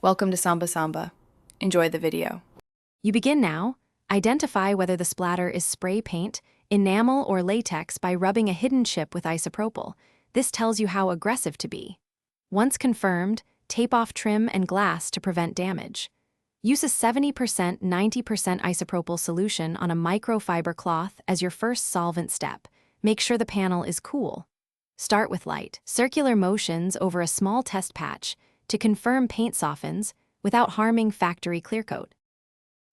Welcome to Samba Samba. Enjoy the video. You begin now. Identify whether the splatter is spray paint, enamel, or latex by rubbing a hidden chip with isopropyl. This tells you how aggressive to be. Once confirmed, tape off trim and glass to prevent damage. Use a 70% 90% isopropyl solution on a microfiber cloth as your first solvent step. Make sure the panel is cool. Start with light, circular motions over a small test patch to confirm paint softens without harming factory clearcoat.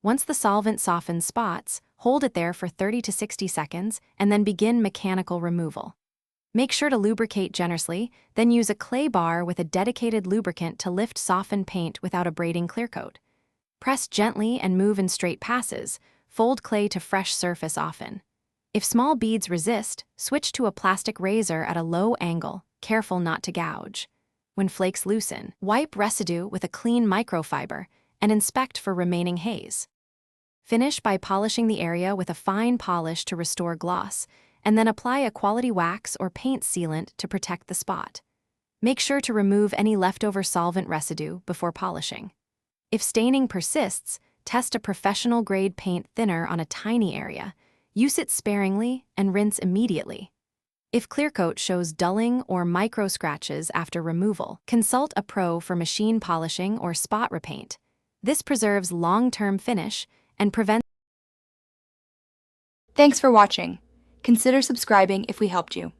Once the solvent softens spots, hold it there for 30 to 60 seconds and then begin mechanical removal. Make sure to lubricate generously, then use a clay bar with a dedicated lubricant to lift softened paint without abrading clearcoat. Press gently and move in straight passes. Fold clay to fresh surface often. If small beads resist, switch to a plastic razor at a low angle, careful not to gouge. When flakes loosen, wipe residue with a clean microfiber and inspect for remaining haze. Finish by polishing the area with a fine polish to restore gloss, and then apply a quality wax or paint sealant to protect the spot. Make sure to remove any leftover solvent residue before polishing. If staining persists, test a professional-grade paint thinner on a tiny area. Use it sparingly and rinse immediately. If clearcoat shows dulling or micro scratches after removal, consult a pro for machine polishing or spot repaint. This preserves long-term finish and prevents. Thanks for watching. Consider subscribing if we helped you.